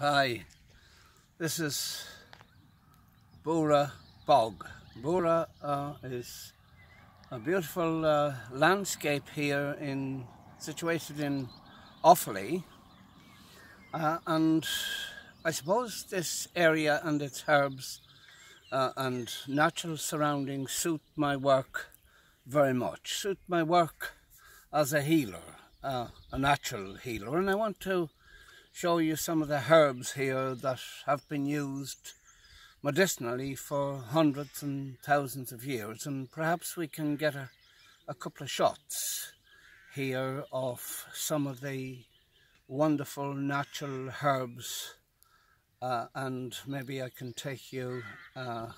Hi, this is Bura Bog. Bura is a beautiful landscape here situated in Offaly, and I suppose this area and its herbs and natural surroundings suit my work very much, suit my work as a healer, a natural healer, and I want to show you some of the herbs here that have been used medicinally for hundreds and thousands of years, and perhaps we can get a couple of shots here of some of the wonderful natural herbs, and maybe I can take you on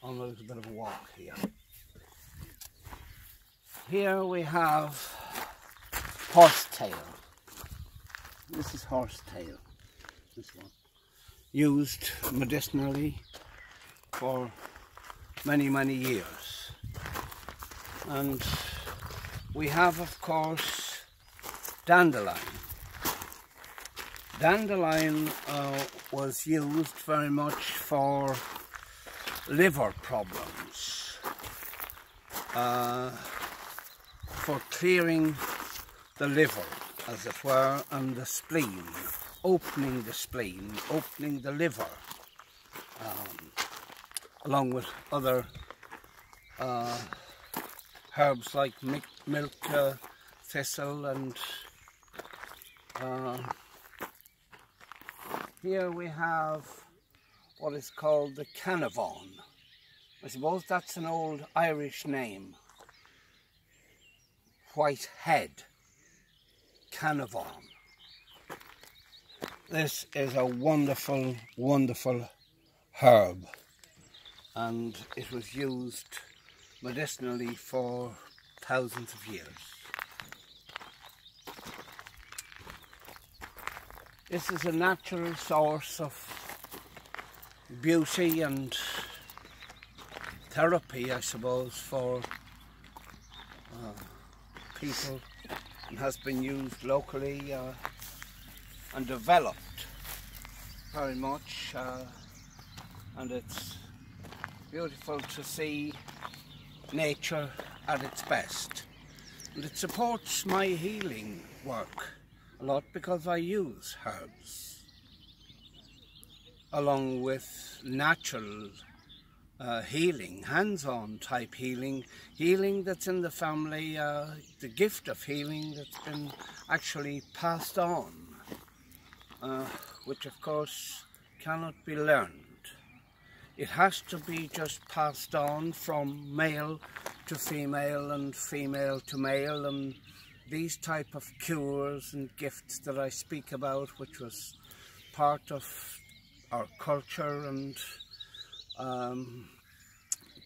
a little bit of a walk here. Here we have horsetail. This is horsetail, this one, used medicinally for many, many years. And we have, of course, dandelion. Dandelion was used very much for liver problems, for clearing the liver, as it were, and the spleen, opening the liver, along with other herbs like milk thistle, and here we have what is called the Canevon. I suppose that's an old Irish name. Whitehead. Canevon. This is a wonderful, wonderful herb, and it was used medicinally for thousands of years. This is a natural source of beauty and therapy, I suppose, for people, and has been used locally and developed very much, and it's beautiful to see nature at its best, and it supports my healing work a lot because I use herbs along with natural healing, hands-on type healing that's in the family, the gift of healing that's been actually passed on, which of course cannot be learned. It has to be just passed on from male to female and female to male, and these type of cures and gifts that I speak about, which was part of our culture and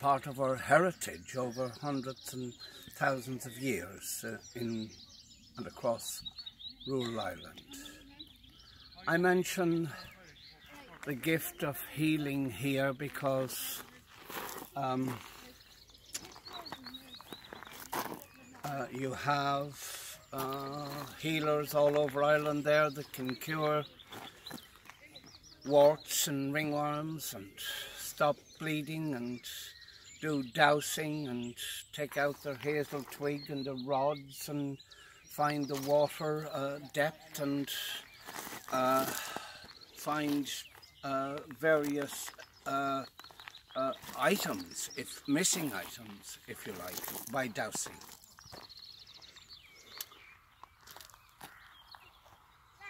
part of our heritage over hundreds and thousands of years in and across rural Ireland. I mention the gift of healing here because you have healers all over Ireland there that can cure warts and ringworms and stop bleeding and do dowsing and take out their hazel twig and the rods and find the water depth and find various items, missing items, if you like, by dowsing.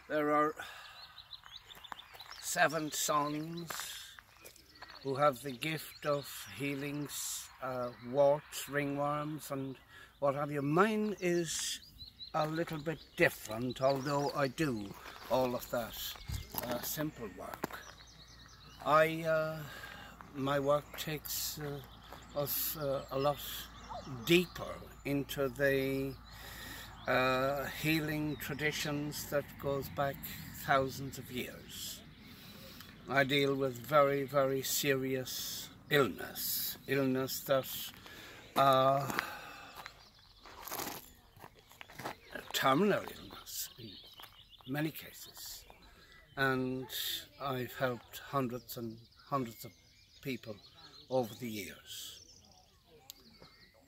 There are 7 sons who have the gift of healing warts, ringworms and what have you. Mine is a little bit different, although I do all of that simple work. My work takes us a lot deeper into the healing traditions that goes back thousands of years. I deal with very, very serious illness that terminal illness in many cases, and I've helped hundreds and hundreds of people over the years.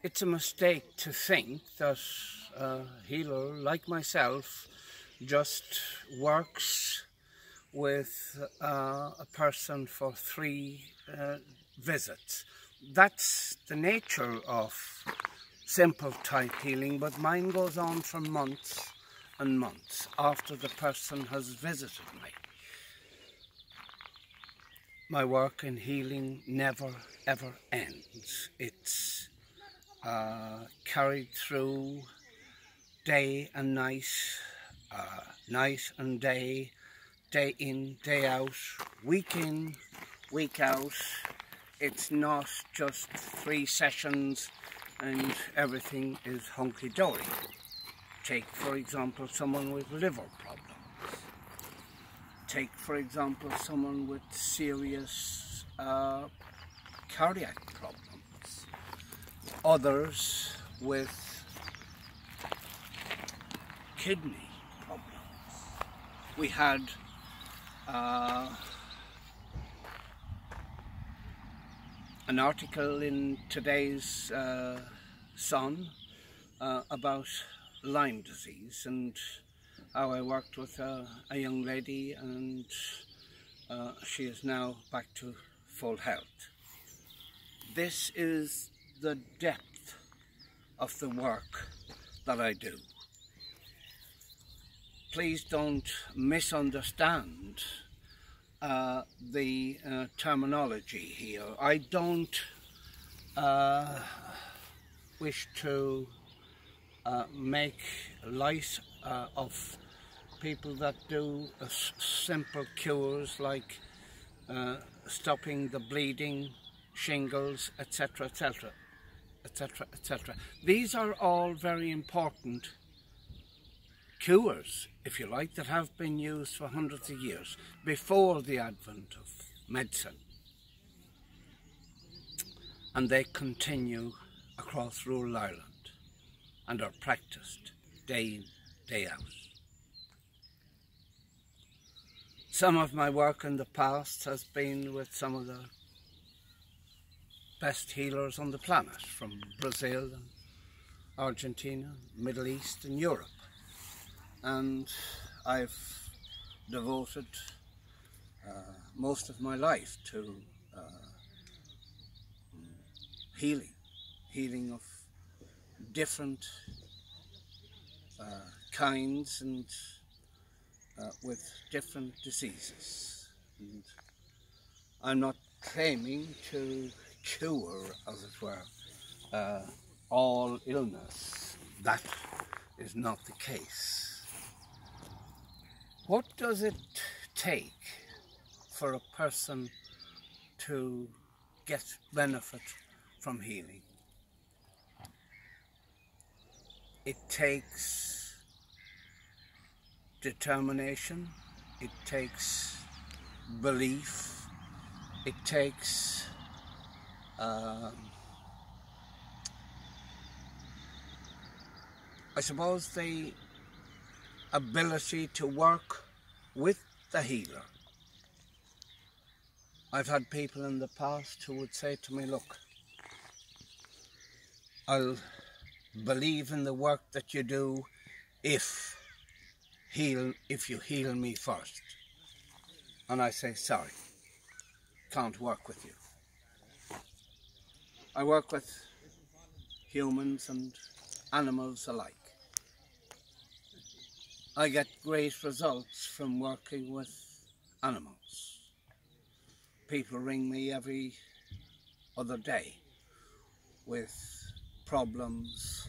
It's a mistake to think that a healer like myself just works with a person for 3 visits. That's the nature of simple type healing, but mine goes on for months and months after the person has visited me. My work in healing never ever ends. It's carried through day and night, night and day, day in, day out, week in, week out. It's not just 3 sessions and everything is hunky-dory. Take, for example, someone with liver problems. Take, for example, someone with serious cardiac problems. Others with kidney problems. We had an article in today's Sun about Lyme disease and how I worked with a young lady, and she is now back to full health. This is the depth of the work that I do. Please don't misunderstand the terminology here. I don't wish to make light of people that do simple cures like stopping the bleeding, shingles, etc., etc., etc., etc. These are all very important cures, if you like, that have been used for hundreds of years before the advent of medicine, and they continue across rural Ireland and are practiced day in, day out. Some of my work in the past has been with some of the best healers on the planet, from Brazil and Argentina, Middle East and Europe. And I've devoted most of my life to healing of different kinds and with different diseases. And I'm not claiming to cure, as it were, all illness. That is not the case. What does it take for a person to get benefit from healing? It takes determination, it takes belief, it takes I suppose the ability to work with the healer. I've had people in the past who would say to me, look, I'll believe in the work that you do if you heal me first. And I say, sorry, can't work with you. I work with humans and animals alike. I get great results from working with animals. People ring me every other day with problems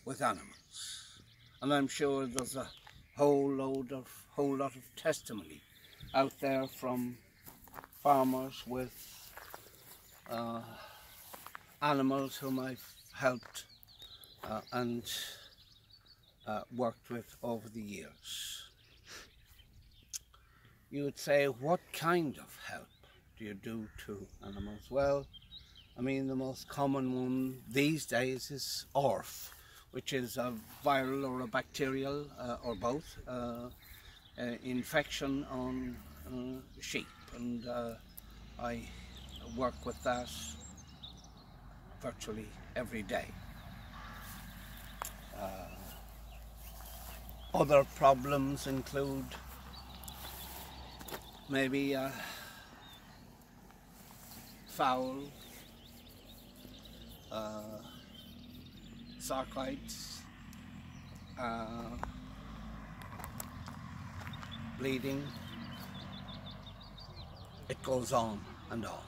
with animals, and I'm sure there's a whole lot of testimony out there from farmers with animals whom I've helped and worked with over the years. You would say, what kind of help do you do to animals? Well, I mean, the most common one these days is ORF, which is a viral or a bacterial or both infection on sheep, and I work with that virtually every day. Other problems include maybe fowl, sarcoids, bleeding. It goes on and on.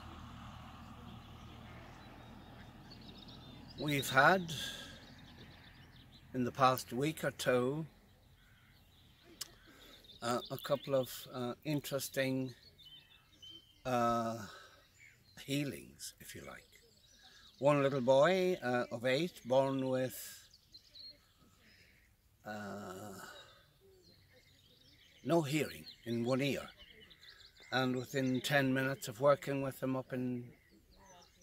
We've had, in the past week or two, a couple of interesting healings, if you like. One little boy of 8, born with no hearing in one ear, and within 10 minutes of working with him up in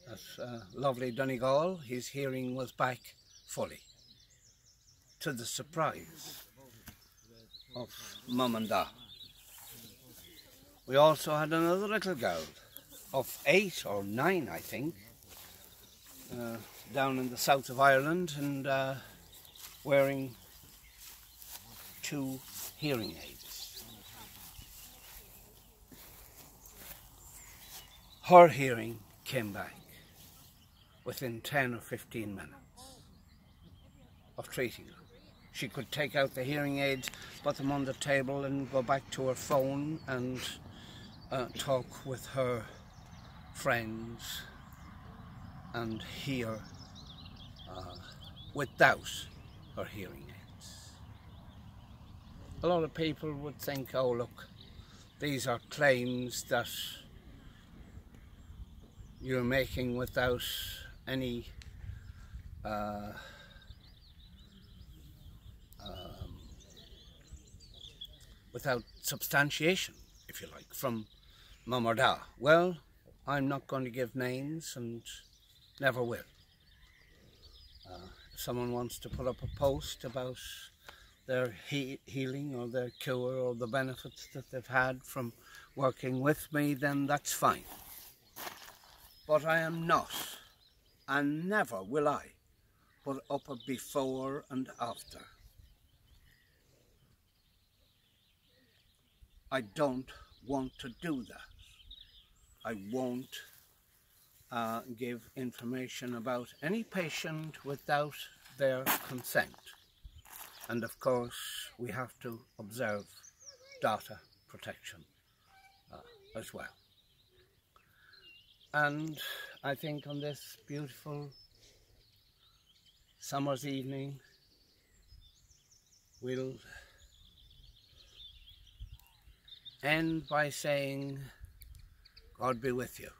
that lovely Donegal, his hearing was back fully, to the surprise of Mum and Dad. We also had another little girl of 8 or 9, I think, down in the south of Ireland, and wearing 2 hearing aids. Her hearing came back within 10 or 15 minutes of treating her. She could take out the hearing aids, put them on the table, and go back to her phone and talk with her friends and hear without her hearing aids. A lot of people would think, oh look, these are claims that you're making without any without substantiation, if you like, from Mum or Dad. Well, I'm not going to give names and never will. If someone wants to put up a post about their healing or their cure or the benefits that they've had from working with me, then that's fine. But I am not, and never will I, put up a before and after. I don't want to do that. I won't give information about any patient without their consent. And of course, we have to observe data protection as well. And I think on this beautiful summer's evening, we'll end by saying, God be with you.